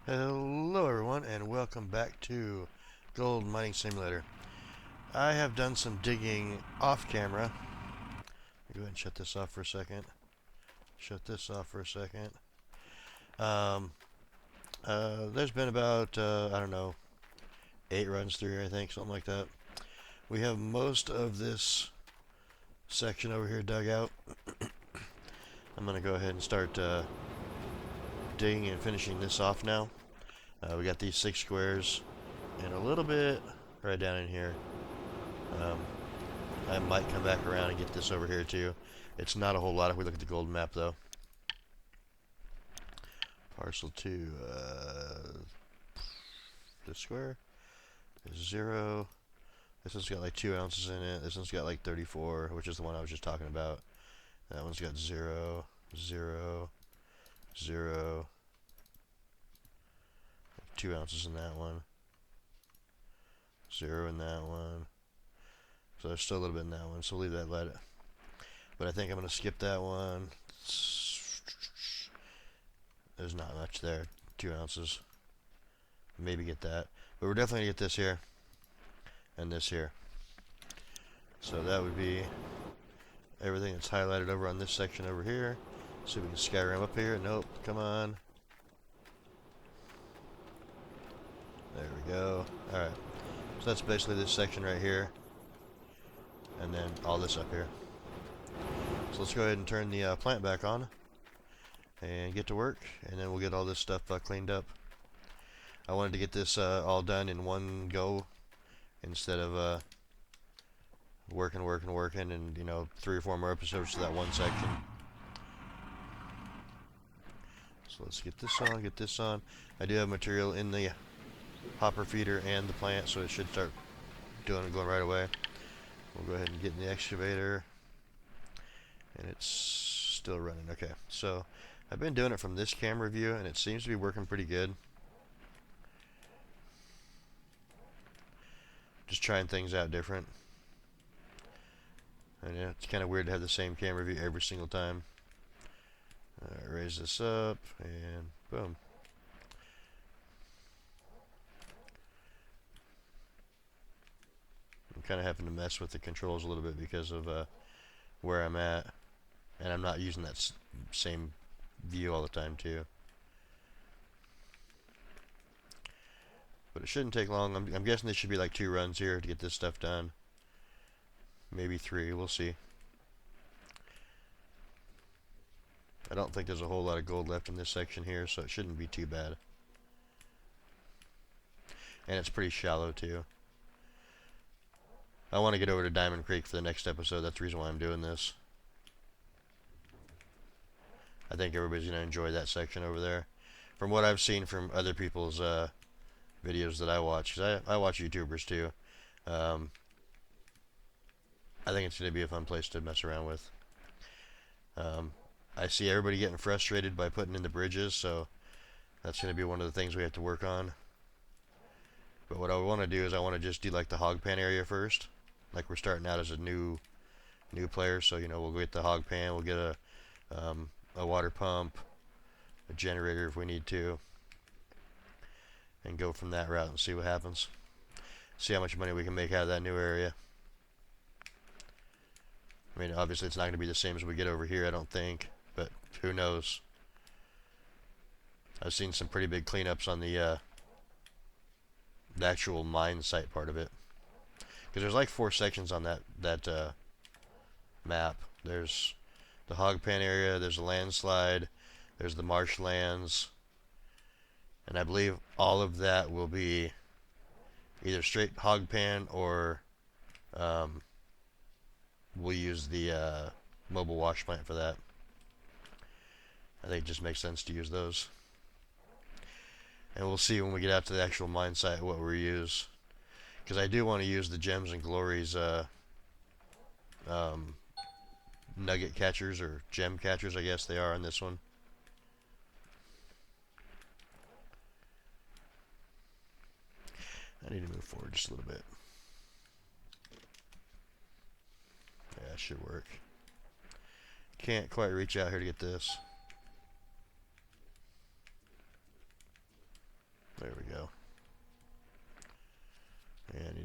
Hello everyone and welcome back to Gold Mining Simulator. I have done some digging off camera. Go ahead and shut this off for a second. Um, there's been about, I don't know, 8 runs through here, I think, something like that. We have most of this section over here dug out. I'm going to go ahead and start digging and finishing this off now. We got these 6 squares and a little bit right down in here. I might come back around and get this over here too. It's not a whole lot if we look at the gold map though. Parcel 2, this square is 0. This one's got like 2 ounces in it. This one's got like 34, which is the one I was just talking about. That one's got 0, 0, 0. 2 ounces in that one. 0 in that one. So there's still a little bit in that one, so we'll leave that let it. But I think I'm going to skip that one. There's not much there. 2 ounces. Maybe get that. But we're definitely going to get this here. And this here. So that would be everything that's highlighted over on this section over here. See if we can Skyrim up here. Nope. Come on. There we go. Alright. So that's basically this section right here. And then all this up here. So let's go ahead and turn the plant back on. And get to work. And then we'll get all this stuff cleaned up. I wanted to get this all done in one go. Instead of working and, you know, 3 or 4 more episodes to that one section. So let's get this on. I do have material in the hopper feeder and the plant, so it should start going right away. We'll go ahead and get in the excavator. And it's still running. Okay, so I've been doing it from this camera view, and it seems to be working pretty good. Just trying things out different. And yeah, it's kind of weird to have the same camera view every single time. Raise this up, and boom. I'm kind of having to mess with the controls a little bit because of where I'm at. And I'm not using that same view all the time too. But it shouldn't take long. I'm guessing there should be like 2 runs here to get this stuff done. Maybe 3, we'll see. I don't think there's a whole lot of gold left in this section here, so it shouldn't be too bad. And it's pretty shallow too. I want to get over to Diamond Creek for the next episode. That's the reason why I'm doing this. I think everybody's going to enjoy that section over there. From what I've seen from other people's videos that I watch, because I watch YouTubers too. I think it's going to be a fun place to mess around with. I see everybody getting frustrated by putting in the bridges, so that's going to be one of the things we have to work on. But what I want to do is I want to just do like the hog pan area first. Like we're starting out as a new player, so you know we'll get the hog pan, we'll get a water pump, a generator if we need to, and go from that route and see what happens. See how much money we can make out of that new area. I mean, obviously it's not going to be the same as we get over here, I don't think, but who knows. I've seen some pretty big cleanups on the actual mine site part of it. Because there's like 4 sections on that map. There's the hog pan area, there's a landslide, there's the marshlands, and I believe all of that will be either straight hog pan or we'll use the mobile wash plant for that. I think it just makes sense to use those. And we'll see when we get out to the actual mine site what we use. Because I do want to use the Gems and Glories nugget catchers, or gem catchers I guess they are on this one. I need to move forward just a little bit. Yeah, that should work. Can't quite reach out here to get this.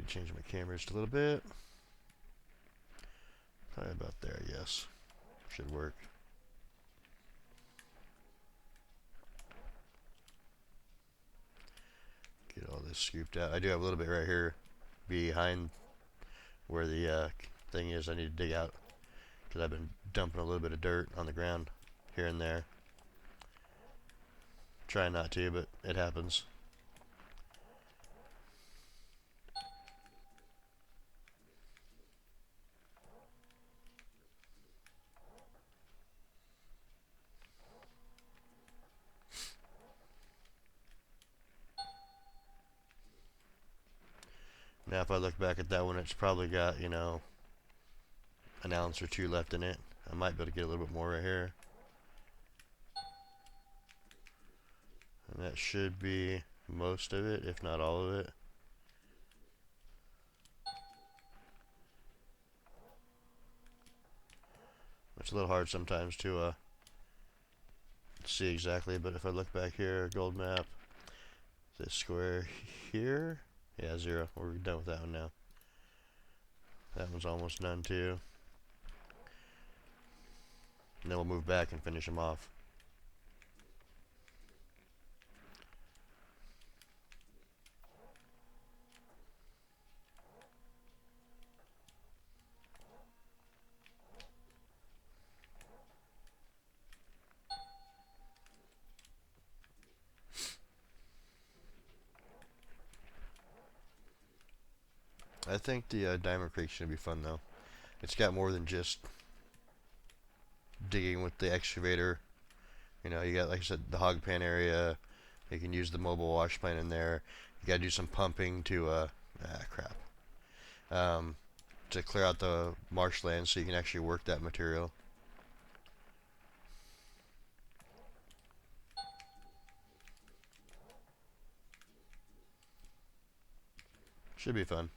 need to change my camera just a little bit. Probably about there, I guess. Should work. Get all this scooped out. I do have a little bit right here behind where the thing is. I need to dig out because I've been dumping a little bit of dirt on the ground here and there. Try not to, but it happens. Now if I look back at that one, it's probably got, you know, an ounce or two left in it. I might be able to get a little bit more right here. And that should be most of it, if not all of it. It's a little hard sometimes to see exactly, but if I look back here, gold map, this square here, yeah, 0. We're done with that one now. That one's almost done too. And then we'll move back and finish them off. I think the Diamond Creek's gonna be fun though. It's got more than just digging with the excavator. You know, you got, like I said, the hog pen area. You can use the mobile wash plant in there. You gotta do some pumping to to clear out the marshland so you can actually work that material. Should be fun.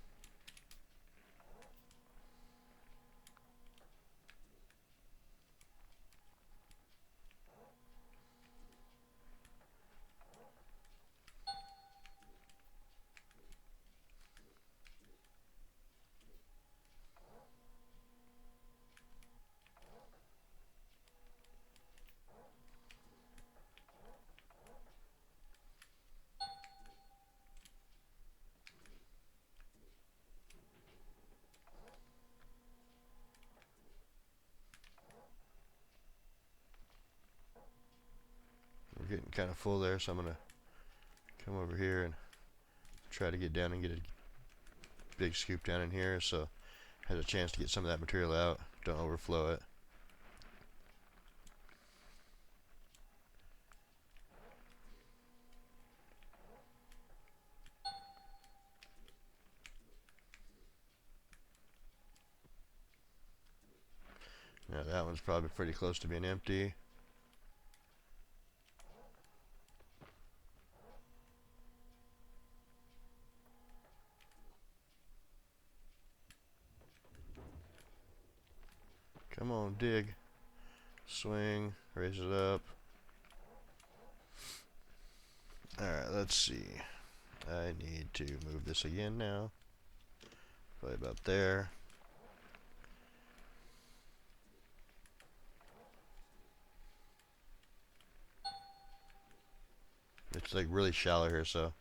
We're getting kind of full there, so I'm gonna come over here and try to get down and get a big scoop down in here so I have a chance to get some of that material out. Don't overflow it. Now that one's probably pretty close to being empty. Come on, dig. Swing, raise it up. Alright, let's see. I need to move this again now. Probably about there. It's like really shallow here, so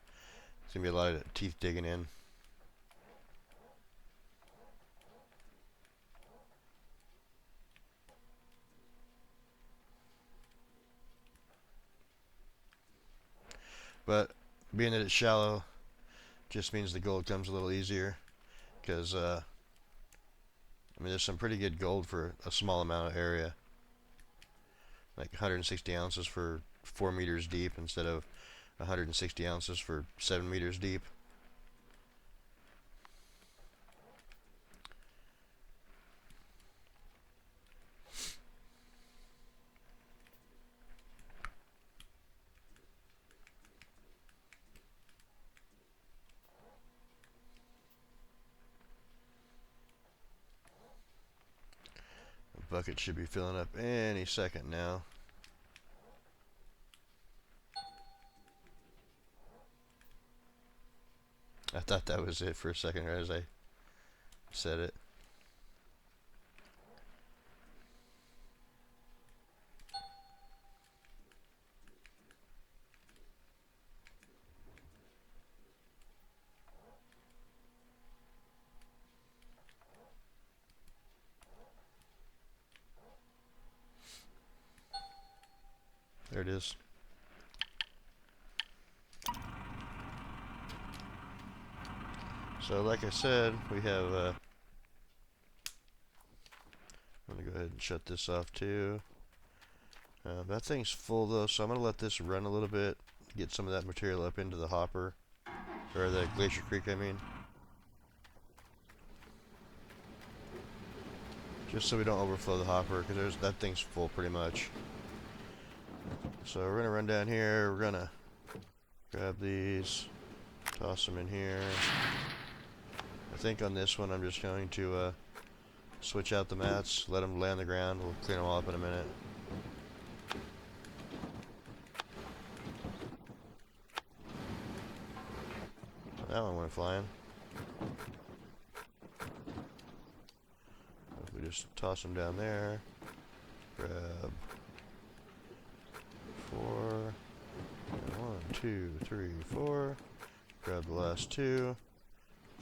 it's gonna be a lot of teeth digging in. But being that it's shallow just means the gold comes a little easier, because I mean, there's some pretty good gold for a small amount of area, like 160 ounces for 4 meters deep instead of 160 ounces for 7 meters deep. The bucket should be filling up any second now. I thought that was it for a second as I said it. There it is. So like I said, we have, I'm going to go ahead and shut this off too. That thing's full though, so I'm going to let this run a little bit, get some of that material up into the hopper, or the Glacier Creek I mean. Just so we don't overflow the hopper, because that thing's full pretty much. So we're going to run down here, we're going to grab these, toss them in here. I think on this one I'm just going to switch out the mats, let them lay on the ground. We'll clean them all up in a minute. That one went flying. If we just toss them down there, grab 4, and 1, 2, 3, 4. Grab the last 2,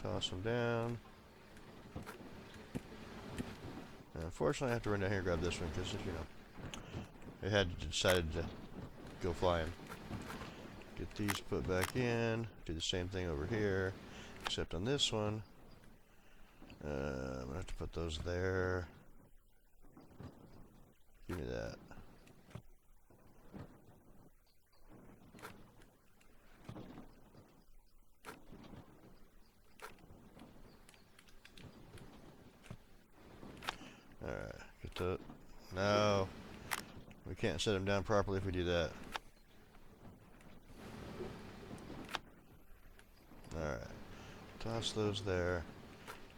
toss them down. And unfortunately, I have to run down here and grab this one because, you know, it had decided to go flying. Get these put back in. Do the same thing over here, except on this one, I'm gonna have to put those there. Give me that. Alright, get to... No. We can't set them down properly if we do that. Alright. Toss those there.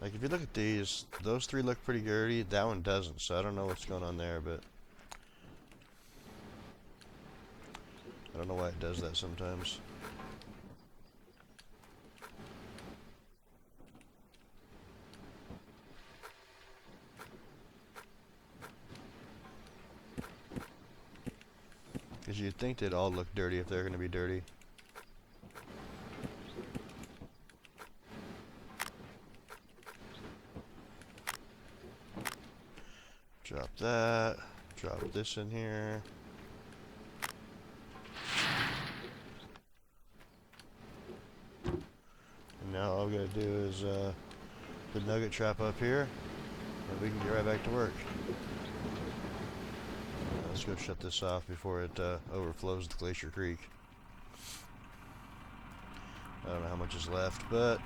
Like, if you look at these, those 3 look pretty dirty. That one doesn't, so I don't know what's going on there, but... I don't know why it does that sometimes. Because you'd think they'd all look dirty if they're going to be dirty. Drop that. Drop this in here. And now all we got to do is the nugget trap up here, and we can get right back to work. Let's go shut this off before it overflows the Glacier Creek. I don't know how much is left, but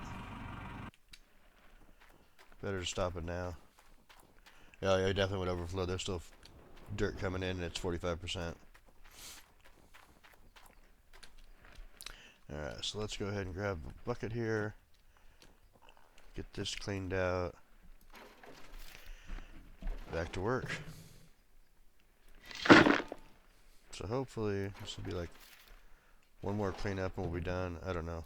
better to stop it now. Oh yeah, it definitely would overflow. There's still dirt coming in and it's 45%. Alright, so let's go ahead and grab a bucket here. Get this cleaned out. Back to work. So hopefully this will be like one more cleanup and we'll be done. I don't know.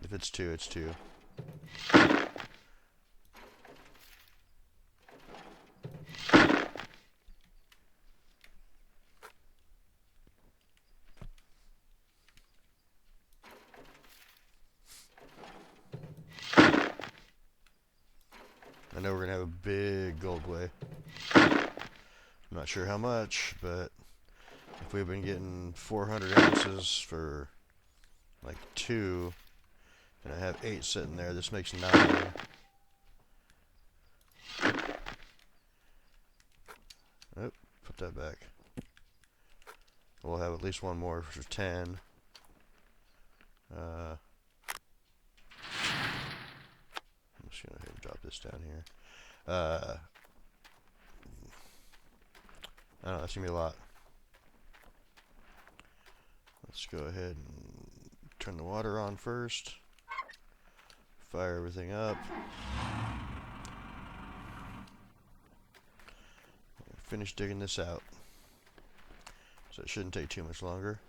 If it's 2, it's 2. I know we're going to have a big gold play. I'm not sure how much, but if we've been getting 400 ounces for like 2, and I have 8 sitting there, this makes 9. Oh, put that back. We'll have at least one more for 10. I'm just going to drop this down here. I don't know, that's going to be a lot. Let's go ahead and turn the water on first. Fire everything up. Finish digging this out. So it shouldn't take too much longer.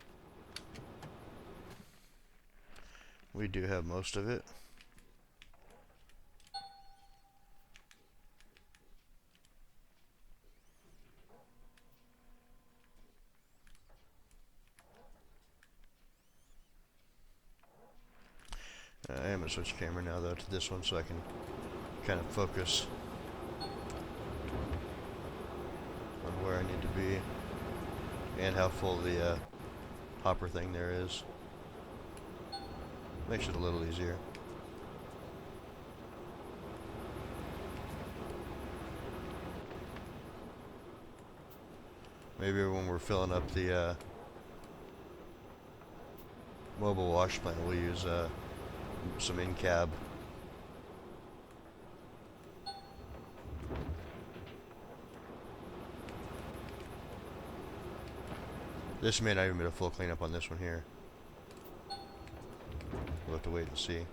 We do have most of it. I am going to switch camera now though to this one so I can kind of focus on where I need to be and how full the hopper thing there is. Makes it a little easier. Maybe when we're filling up the mobile wash plant, we'll use some in-cab. This may not even be a full cleanup on this one here. We'll have to wait and see.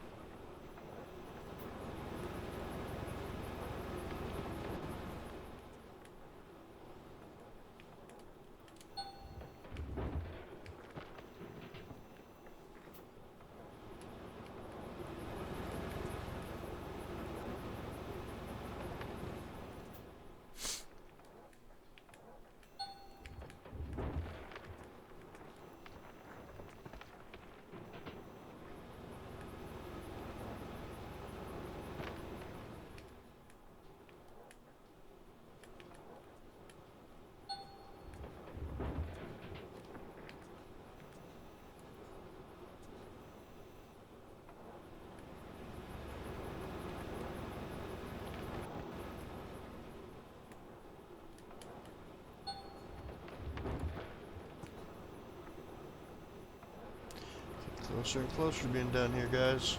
Closer and closer to being done here, guys.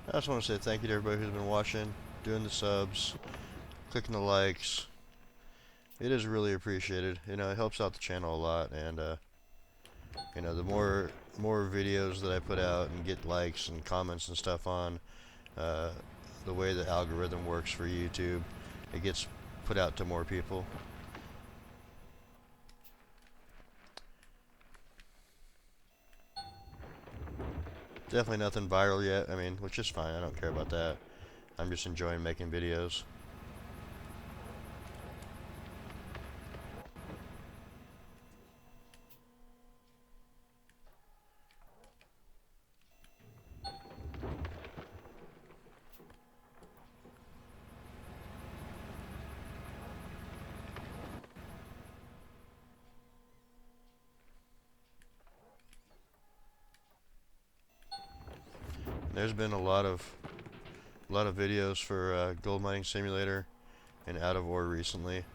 I just want to say thank you to everybody who's been watching, doing the subs, clicking the likes. It is really appreciated. You know, it helps out the channel a lot, and you know, the more videos that I put out and get likes and comments and stuff on, the way the algorithm works for YouTube, it gets put out to more people. Definitely nothing viral yet, I mean, which is fine, I don't care about that. I'm just enjoying making videos. There's been a lot of videos for Gold Mining Simulator and Out of Ore recently,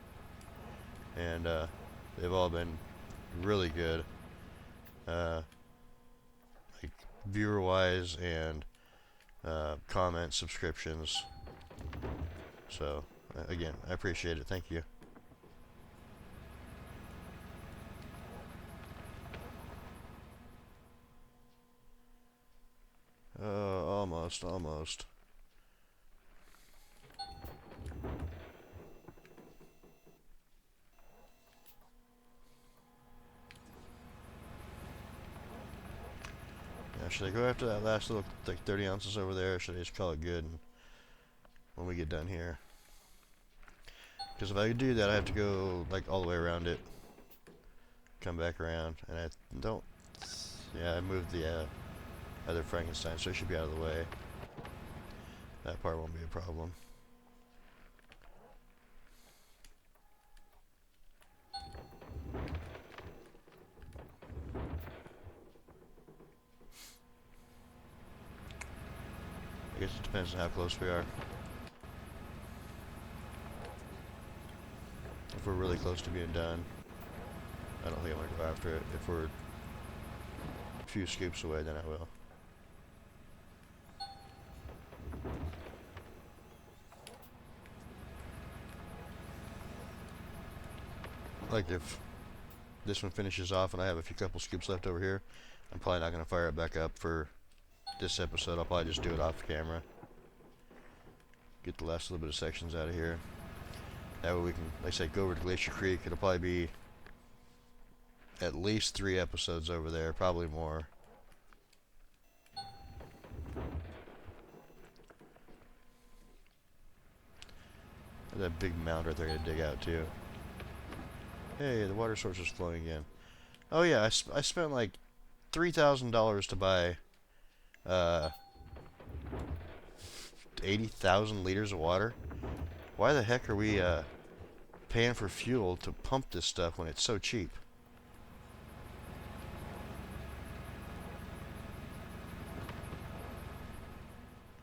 and they've all been really good, like viewer-wise and comments, subscriptions. So again, I appreciate it. Thank you. Almost. Now, should I go after that last little, like 30 ounces over there, or should I just call it good when we get done here? Because if I do that, I have to go like all the way around it, come back around, and I don't. Yeah, I moved the other Frankenstein, so it should be out of the way. That part won't be a problem. I guess it depends on how close we are. If we're really close to being done, I don't think I'm going to go after it. If we're a few scoops away, then I will. Like if this one finishes off and I have a couple scoops left over here, I'm probably not going to fire it back up for this episode, I'll probably just do it off camera. Get the last little bit of sections out of here. That way we can, like I said, go over to Glacier Creek. It'll probably be at least 3 episodes over there, probably more. There's that big mound right there to dig out too. Hey, the water source is flowing again. Oh yeah, I spent like $3,000 to buy 80,000 liters of water. Why the heck are we paying for fuel to pump this stuff when it's so cheap?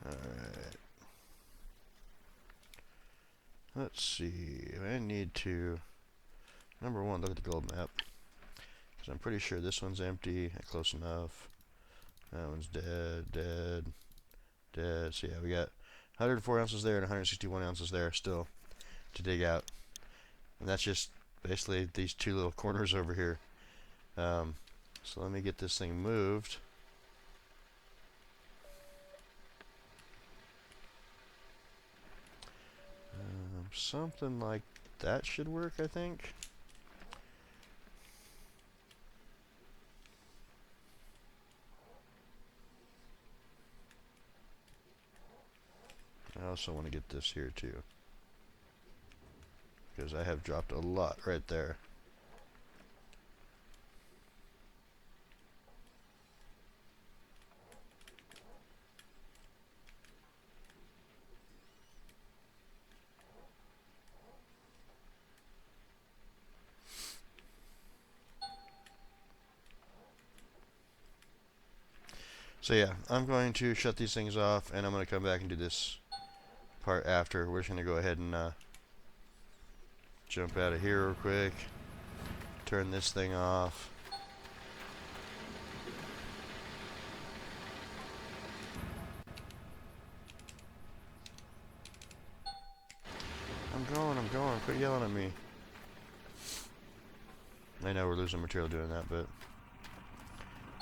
Alright. Let's see. I need to... Number one, look at the gold map. Because I'm pretty sure this one's empty. Close enough. That one's dead, dead, dead. So yeah, we got 104 ounces there and 161 ounces there still to dig out. And that's just basically these 2 little corners over here. So let me get this thing moved. Something like that should work, I think. I also want to get this here too, because I have dropped a lot right there. So yeah, I'm going to shut these things off, and I'm going to come back and do this part after. We're just going to go ahead and jump out of here real quick, turn this thing off. I'm going, quit yelling at me. I know we're losing material doing that, but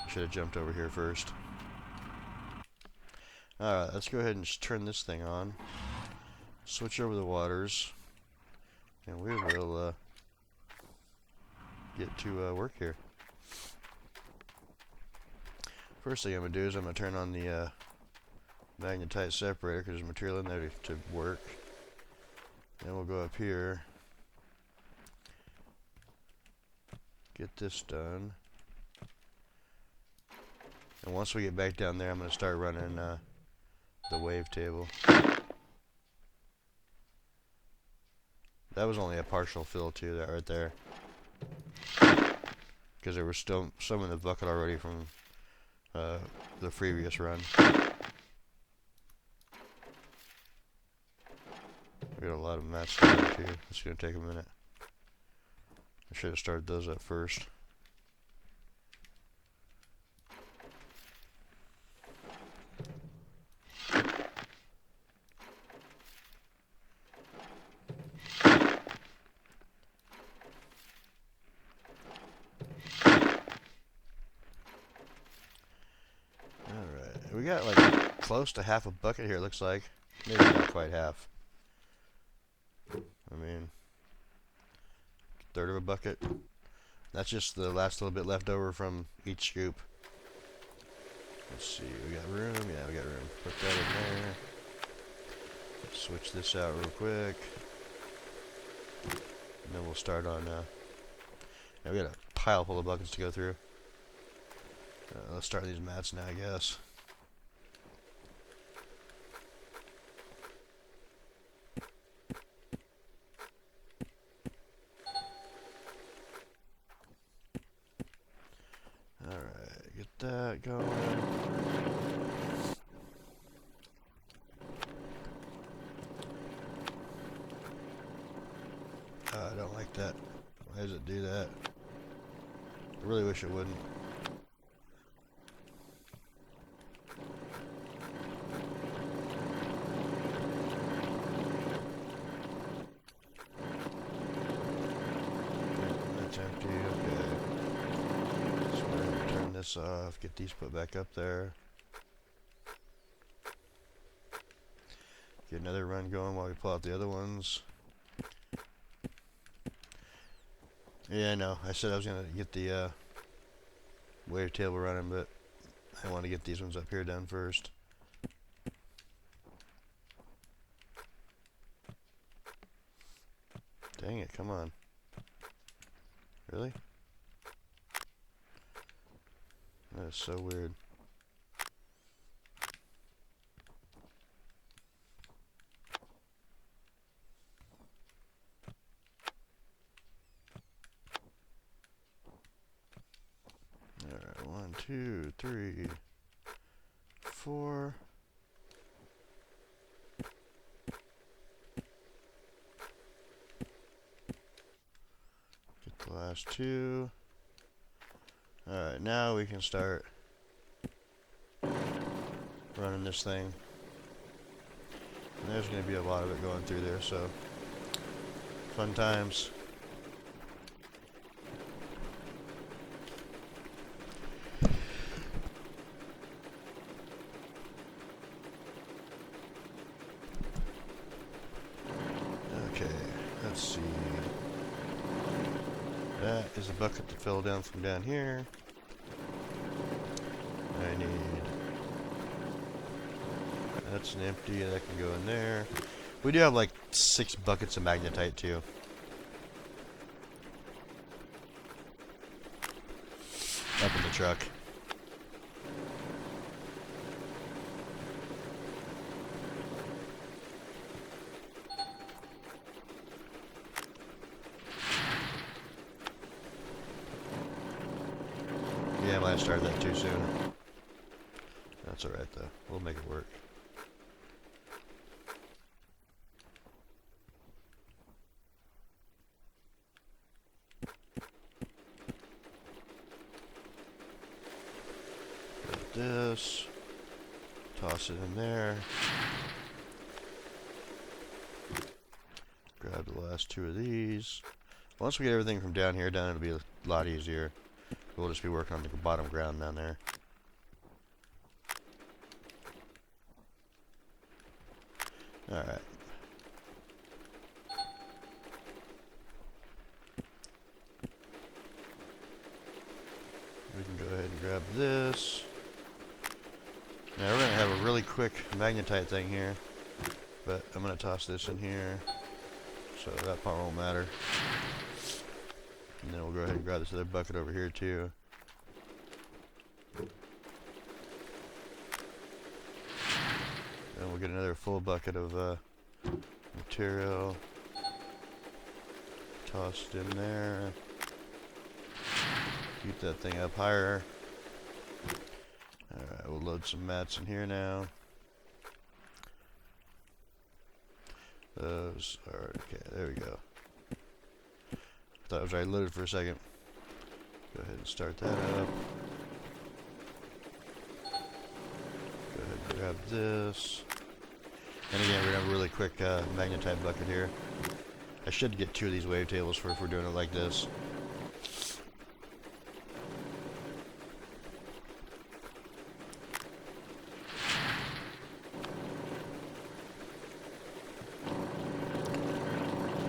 I should have jumped over here first. Alright, let's go ahead and just turn this thing on. Switch over the waters. And we will get to work here. First thing I'm going to do is I'm going to turn on the magnetite separator, because there's material in there to work. Then we'll go up here. Get this done. And once we get back down there, I'm going to start running the wave table. That was only a partial fill too, that right there. Because there was still some in the bucket already from the previous run. We got a lot of mats to do too. It's going to take a minute. I should have started those up first. We got like close to half a bucket here, it looks like. Maybe not quite half. I mean, 1/3 of a bucket. That's just the last little bit left over from each scoop. Let's see, we got room? Yeah, we got room. Put that in there. Switch this out real quick. And then we'll start on, yeah, we got a pile full of buckets to go through. Let's start these mats now, I guess. Alright, get that going. I don't like that. Why does it do that? I really wish it wouldn't. That's empty, okay. So we're going to turn this off, get these put back up there. Get another run going while we pull out the other ones. Yeah, I know. I said I was going to get the wavetable running, but I want to get these ones up here done first. Dang it, come on. Really? That is so weird. Alright, 1, 2, 3, 4. Get the last 2. Alright, now we can start running this thing. And there's going to be a lot of it going through there, so fun times. Okay, let's see. That is a bucket that fell down from down here. I need... That's an empty, that can go in there. We do have like 6 buckets of magnetite too. Up in the truck. Yeah, I might have started that too soon. That's alright though. We'll make it work. Grab this. Toss it in there. Grab the last 2 of these. Once we get everything from down here done, it'll be a lot easier. We'll just be working on the bottom ground down there. Alright. We can go ahead and grab this. Now we're going to have a really quick magnetite thing here. But I'm going to toss this in here. So that part won't matter. And then we'll go ahead and grab this other bucket over here too. Then we'll get another full bucket of material. Toss it in there. Keep that thing up higher. Alright, we'll load some mats in here now. Those are, okay, there we go. Thought it was already loaded for a second. Go ahead and start that up. Go ahead and grab this. And again, we're going to have a really quick magnetite bucket here. I should get 2 of these wavetables for if we're doing it like this.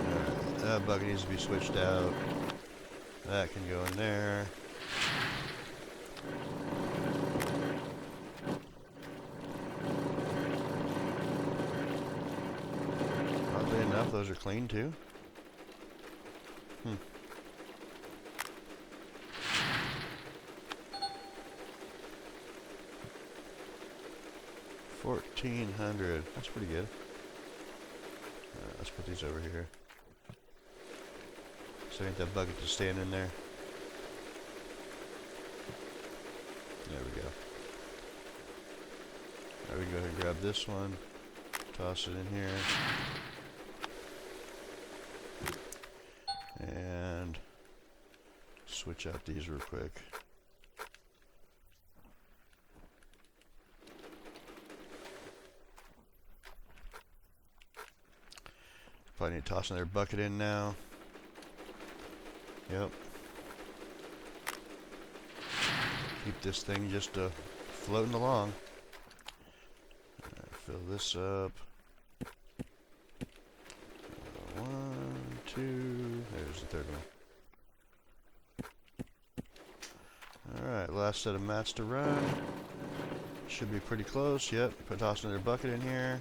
Alright, that bucket needs to be switched out. That can go in there. Oddly enough, those are clean too. 1,400. That's pretty good. Let's put these over here. So I think that bucket is staying in there. There we go. Now we can go ahead and grab this one. Toss it in here. And switch out these real quick. Probably need to toss another bucket in now. Yep. Keep this thing just floating along. Fill this up. 2. There's the third one. Alright, last set of mats to run. Should be pretty close. Yep, toss another bucket in here.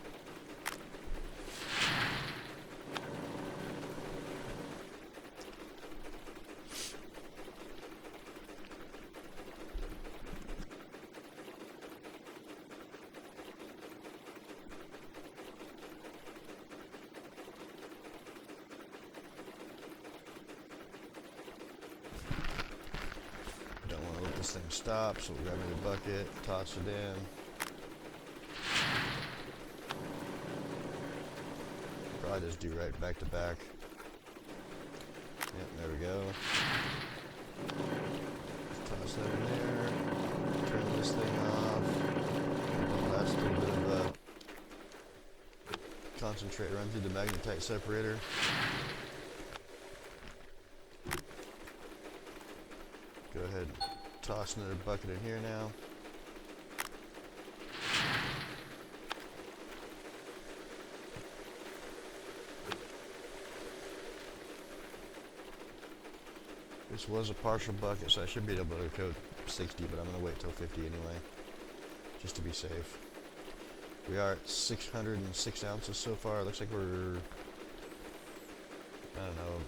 This thing stops, so we'll grab another bucket, toss it in. Probably just do right back to back. Yep, there we go. Toss that in there. Turn this thing off. The last little bit of concentrate run through the magnetite separator. Go ahead. Toss another bucket in here now. This was a partial bucket, so I should be able to go 60, but I'm going to wait till 50 anyway, just to be safe. We are at 606 ounces so far. It looks like we're, I don't know,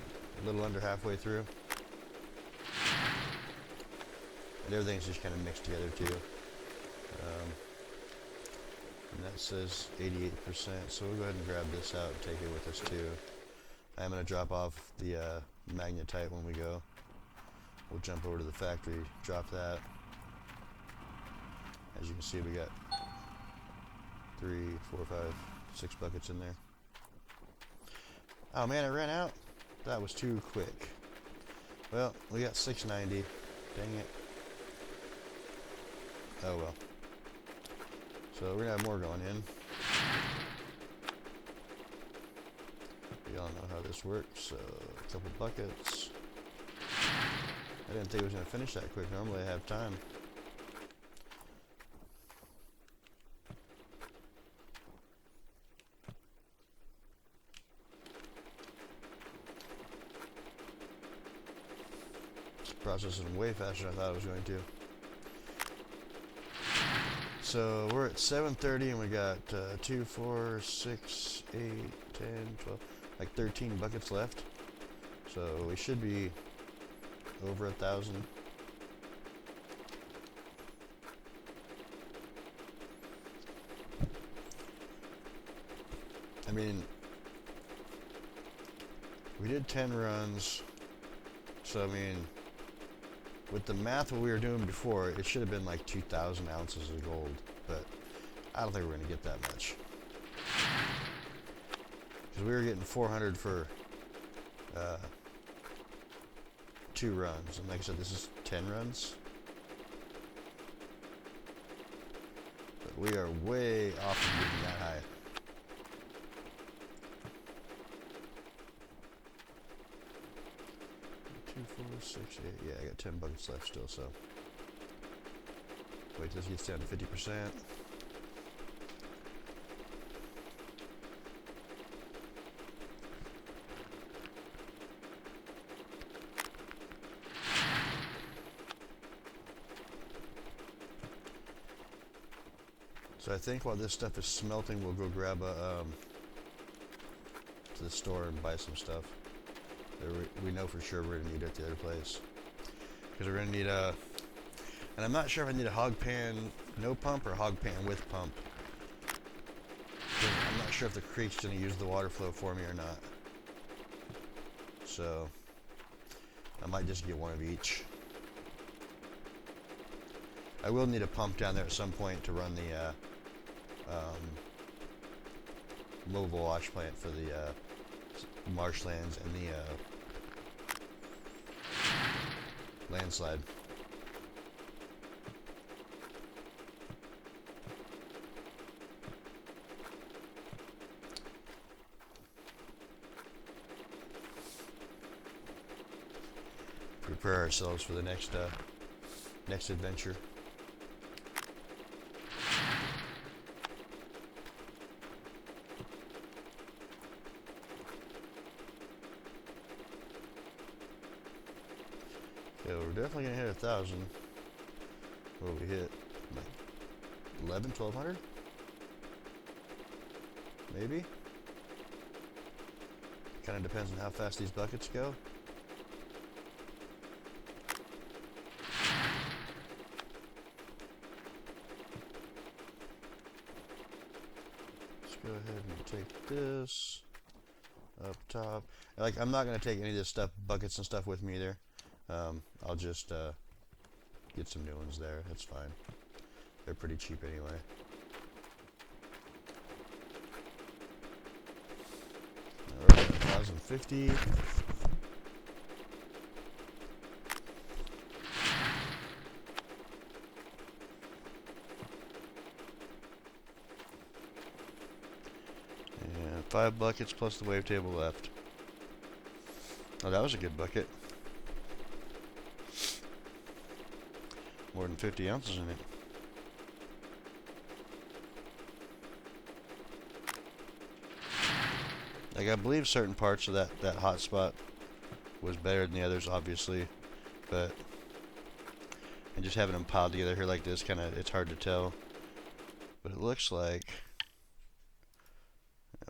a little under halfway through. And everything's just kind of mixed together too. And that says 88%, so we'll go ahead and grab this out and take it with us too. I'm going to drop off the magnetite when we go. We'll jump over to the factory, drop that. As you can see, we got 3, 4, 5, 6 buckets in there. Oh man, it ran out. That was too quick. Well, we got 690. Dang it. Oh well. So we're gonna have more going in. We all know how this works. So a couple buckets. I didn't think it was gonna finish that quick. Normally I have time. It's processing way faster than I thought it was going to. So we're at 7:30 and we got 2, 4, 6, 8, 10, 12, like 13 buckets left. So we should be over 1,000. I mean, we did 10 runs. So I mean, with the math what we were doing before, it should have been like 2,000 ounces of gold, but I don't think we're going to get that much. Because we were getting 400 for 2 runs, and like I said, this is 10 runs. But we are way off of getting that high. Four, 6, 8. Yeah, I got 10 buckets left still, so wait till this gets down to 50%. So I think while this stuff is smelting, we'll go grab a to the store and buy some stuff. We know for sure we're going to need it at the other place. Because we're going to need a... And I'm not sure if I need a hog pan no pump or a hog pan with pump. I'm not sure if the creek's going to use the water flow for me or not. So I might just get one of each. I will need a pump down there at some point to run the mobile wash plant for the marshlands and the landslide. Prepare ourselves for the next adventure. we're definitely gonna hit 1,000. What will we hit? Like 11, 1,200? Maybe? Kind of depends on how fast these buckets go. Let's go ahead and take this up top. Like, I'm not going to take any of this stuff, buckets and stuff with me either. I'll just get some new ones there. That's fine. They're pretty cheap anyway. Alright, 1,050. And 5 buckets plus the wavetable left. Oh, that was a good bucket. More than 50 ounces in it. Like, I believe certain parts of that hot spot was better than the others, obviously, but and just having them piled together here like this, it's hard to tell. But it looks like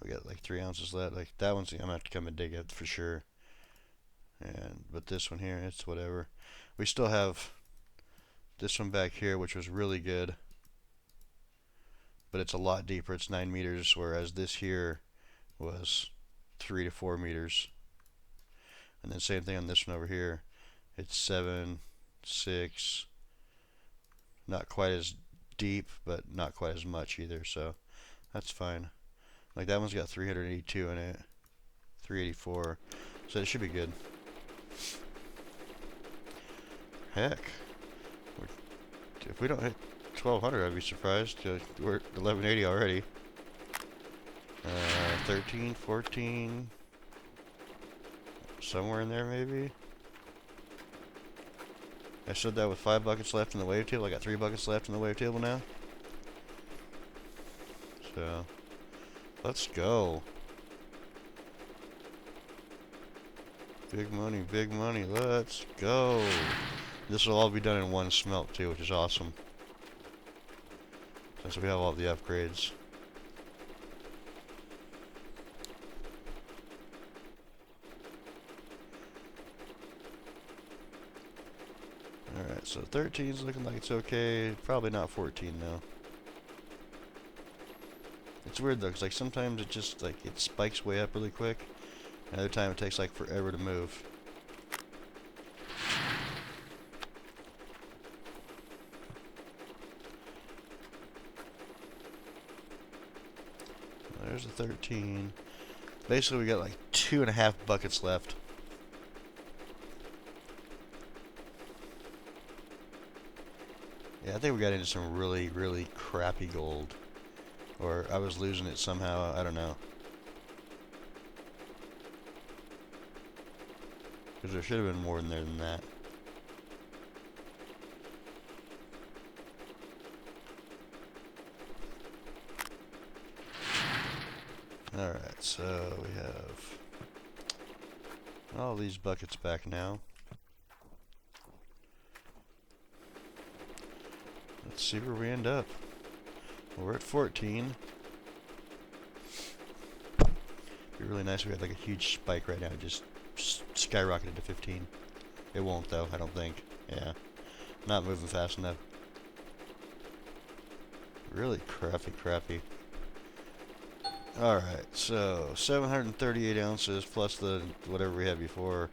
we got like 3 ounces left. Like that one's, I'm gonna have to come and dig it for sure. But this one here, it's whatever. We still have this one back here, which was really good, but it's a lot deeper. It's 9 meters, whereas this here was 3 to 4 meters. And then same thing on this one over here. It's 7, 6. Not quite as deep, but not quite as much either, so that's fine. Like that one's got 382 in it, 384, so it should be good. Heck, if we don't hit 1,200, I'd be surprised. We're at 1180 already. 13, 14, somewhere in there maybe. I said that with 5 buckets left in the wavetable. I got 3 buckets left in the wavetable now. So, let's go. Big money, let's go. This will all be done in one smelt too, which is awesome. Since we have all the upgrades. Alright, so 13's looking like it's okay. Probably not 14 though. It's weird though, because like sometimes it just like it spikes way up really quick. Another time it takes like forever to move. There's a 13. Basically we got like 2.5 buckets left. Yeah, I think we got into some really, really crappy gold. Or I was losing it somehow, I don't know. Because there should have been more in there than that. Alright, so we have all these buckets back now. Let's see where we end up. Well, we're at 14. It'd be really nice if we had like a huge spike right now, just skyrocketed to 15. It won't though, I don't think. Yeah, not moving fast enough. Really crappy. Alright, so 738 ounces plus the whatever we had before.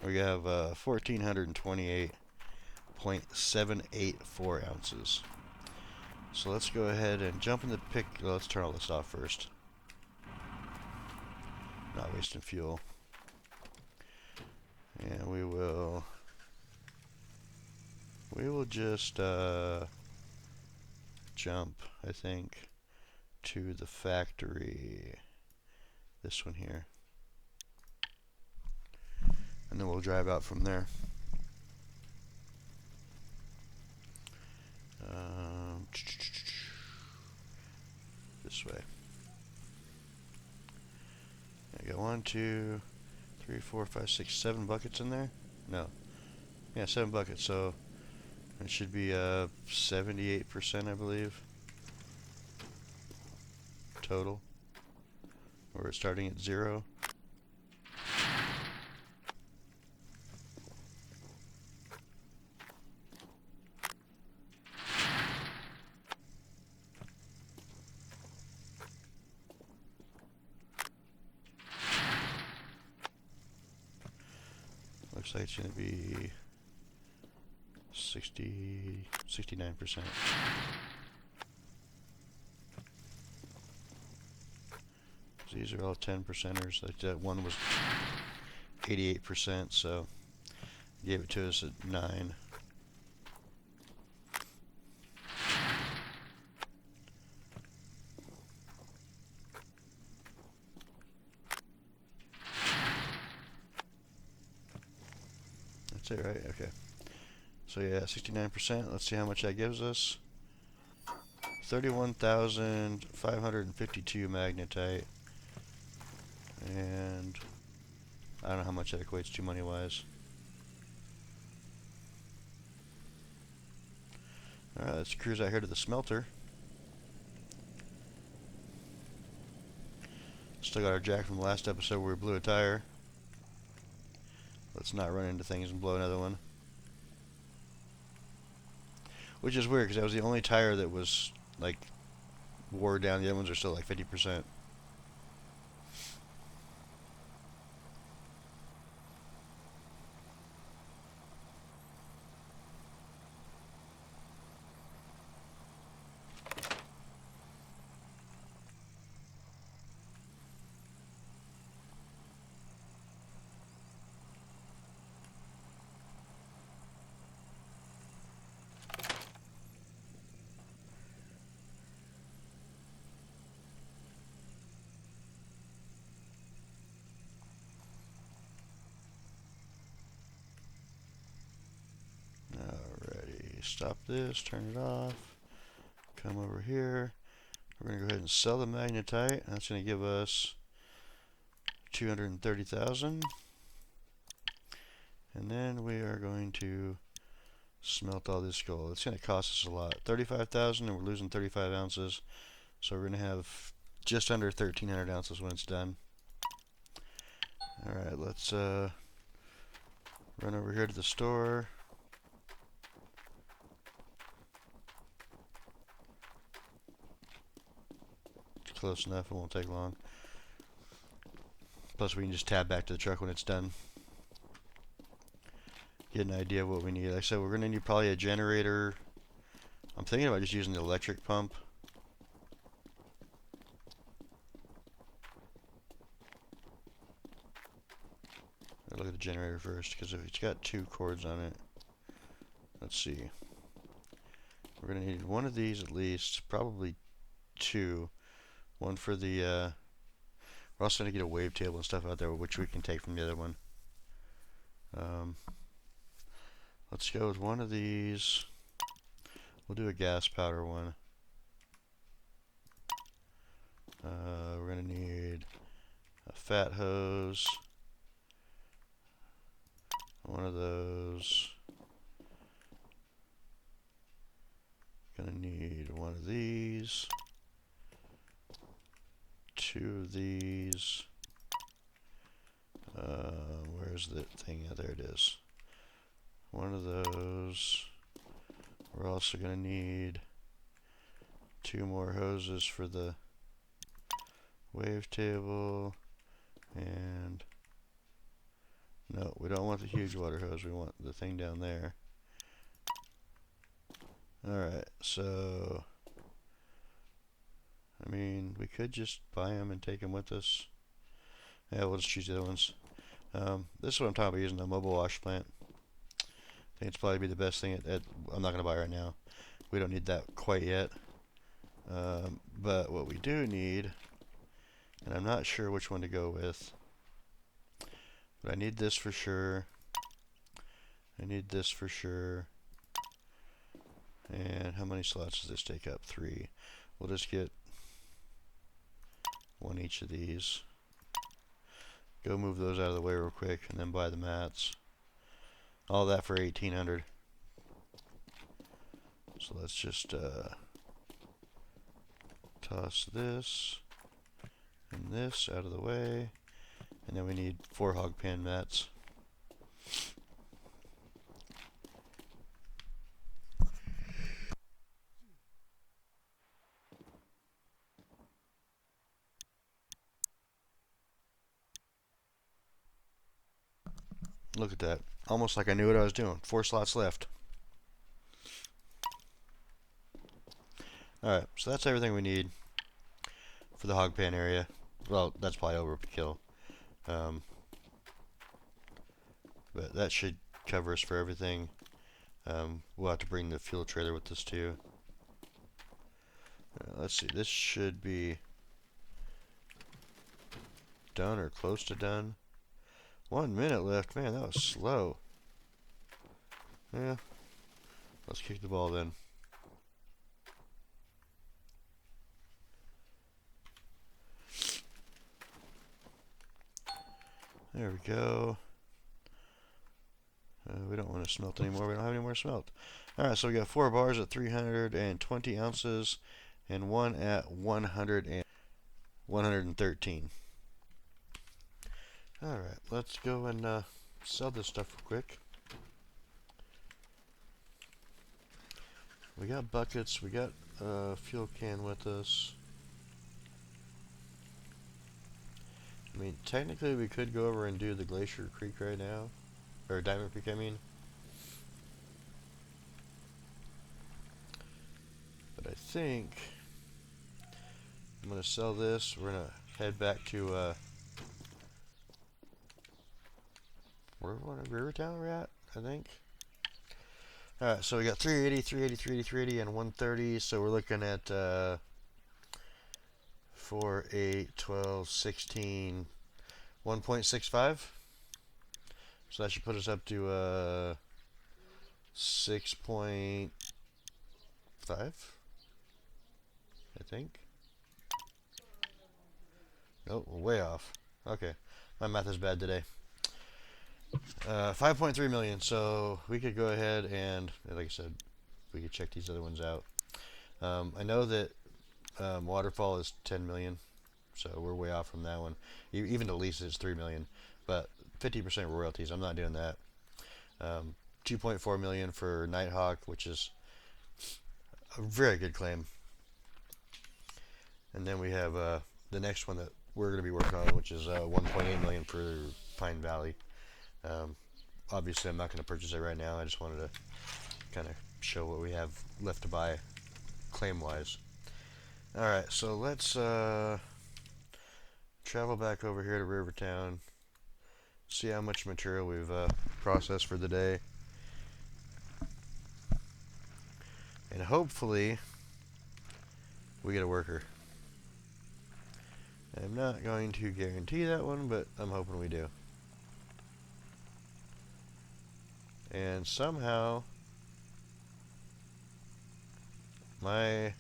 We have 1,428.784 ounces. So let's go ahead and jump in the pick. Let's turn all this off first. Not wasting fuel. And we will just jump, I think, to the factory. This one here. And then we'll drive out from there. This way. I got 1, 2, 3, 4, 5, 6, 7 buckets in there? No. Yeah, 7 buckets. So it should be 78%, I believe, total. Or it's starting at 0. Looks like it's going to be 69%. These are all 10 percenters. Like that one was 88%, so gave it to us at 9. That's it, right? Okay. So yeah, 69%. Let's see how much that gives us. 31,552 magnetite. And I don't know how much that equates to money-wise. Alright, let's cruise out here to the smelter. Still got our jack from the last episode where we blew a tire. Let's not run into things and blow another one. Which is weird, because that was the only tire that was, like, wore down. The other ones are still like 50%. Alrighty, stop this, turn it off, come over here. We're going to go ahead and sell the magnetite. That's going to give us 230,000. And then we are going to smelt all this gold. It's going to cost us a lot. 35,000, and we're losing 35 ounces. So we're going to have just under 1,300 ounces when it's done. Alright, let's run over here to the store. It's close enough, it won't take long. Plus we can just tab back to the truck when it's done. Get an idea of what we need. Like I said, we're going to need probably a generator. I'm thinking about just using the electric pump. I'll look at the generator first, because if it's got 2 cords on it. Let's see. We're going to need one of these at least, probably 2. One for the, we're also going to get a wavetable and stuff out there, which we can take from the other one. Let's go with one of these. We'll do a gas powder one. We're going to need a fat hose. One of those. Gonna need one of these. 2 of these. Where's the thing? Yeah, there it is. One of those. We're also gonna need 2 more hoses for the wavetable. And no, we don't want the huge water hose. We want the thing down there. Alright, so I mean, we could just buy them and take them with us. Yeah, we'll just choose the other ones. This is what I'm talking about, using the mobile wash plant. I think it's probably be the best thing. I'm not going to buy it right now. We don't need that quite yet. But what we do need, and I'm not sure which one to go with, but I need this for sure. I need this for sure. And how many slots does this take up? 3. We'll just get 1 each of these. Go move those out of the way real quick, and then buy the mats. All that for 1,800. So let's just toss this and this out of the way. And then we need 4 hog pan mats. Look at that. Almost like I knew what I was doing. 4 slots left. Alright, so that's everything we need for the hog pan area. Well, that's probably overkill. But that should cover us for everything. We'll have to bring the fuel trailer with us too. Let's see, this should be done or close to done. 1 minute left. Man, that was slow. Yeah. Let's kick the ball then. There we go. We don't want to smelt anymore. We don't have any more smelt. Alright, so we got 4 bars at 320 ounces and 1 at 113. Alright, let's go and sell this stuff real quick. We got buckets, we got a fuel can with us. I mean, technically we could go over and do the Glacier Creek right now. Or Diamond Creek, I mean. But I think I'm going to sell this. We're going to head back to Rivertown we're at, I think. Alright, so we got 380, 380, 380, 380, and 130. So we're looking at 4, 8, 12, 16, 1.65. So that should put us up to 6.5, I think. Nope, we're way off. Okay, my math is bad today. 5.3 million. So we could go ahead and, like I said, we could check these other ones out. I know that Waterfall is 10 million, so we're way off from that one. Even the lease is 3 million, but 50% royalties. I'm not doing that. 2.4 million for Nighthawk, which is a very good claim. And then we have the next one that we're going to be working on, which is 1.8 million for Pine Valley. Obviously, I'm not going to purchase it right now. I just wanted to kind of show what we have left to buy claim-wise. Alright, so let's travel back over here to Rivertown, see how much material we've processed for the day, and hopefully we get a worker. I'm not going to guarantee that one, but I'm hoping we do. And somehow my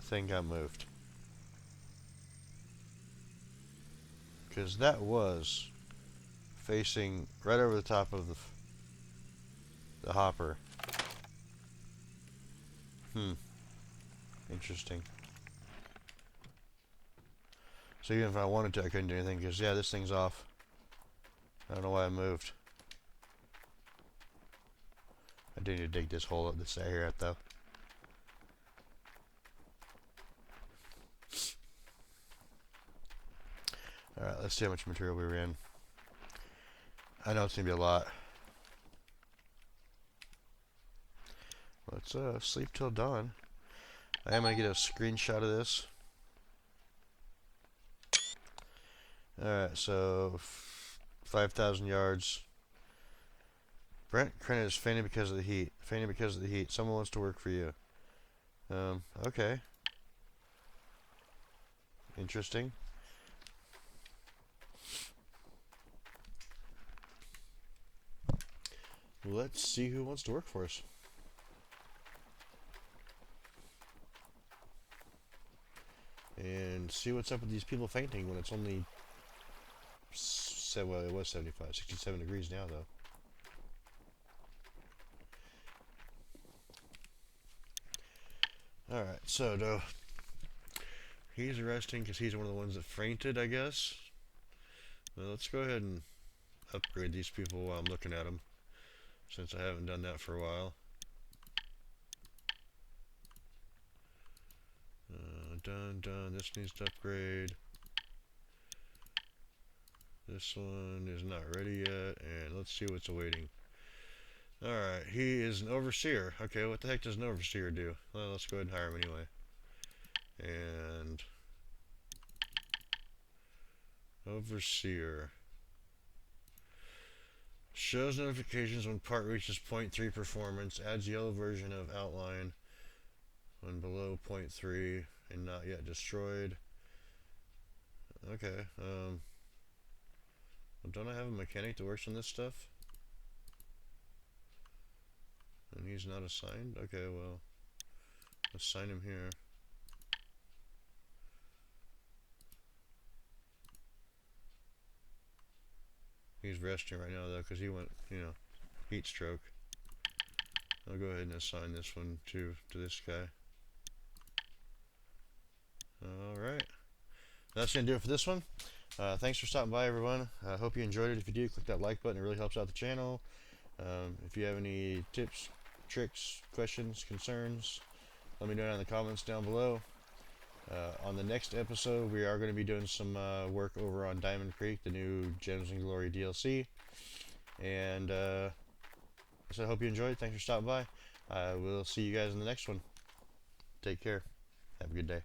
thing got moved, because that was facing right over the top of the hopper. Interesting. So even if I wanted to, I couldn't do anything, because yeah, this thing's off. I don't know why I moved. I do need to dig this hole up this side here though. Alright, let's see how much material we were in. I know it's going to be a lot. Let's sleep till dawn. I am going to get a screenshot of this. Alright, so 5,000 yards. Brent Crennan is fainting because of the heat. Fainting because of the heat. Someone wants to work for you. Okay. Interesting. Let's see who wants to work for us. And see what's up with these people fainting when it's only 67, well, it was 75, 67 degrees now, though. Alright, so he's resting because he's one of the ones that fainted, I guess. Well, let's go ahead and upgrade these people while I'm looking at them, since I haven't done that for a while. Done. This needs to upgrade. This one is not ready yet, and let's see what's awaiting. Alright, he is an overseer. Okay, what the heck does an overseer do? Well, let's go ahead and hire him anyway. And overseer shows notifications when part reaches 0.3 performance, adds yellow version of outline when below 0.3 and not yet destroyed. Okay, well, don't I have a mechanic that works on this stuff? And he's not assigned? Okay, well, assign him here. He's resting right now, though, because he went, heat stroke. I'll go ahead and assign this one to this guy. Alright. That's going to do it for this one. Thanks for stopping by, everyone. I hope you enjoyed it. If you do, click that like button. It really helps out the channel. If you have any tips, tricks, questions, concerns, let me know down in the comments down below. On the next episode, we are going to be doing some work over on Diamond Creek, the new Gems and Glory DLC. And so I hope you enjoyed. Thanks for stopping by. We'll see you guys in the next one. Take care. Have a good day.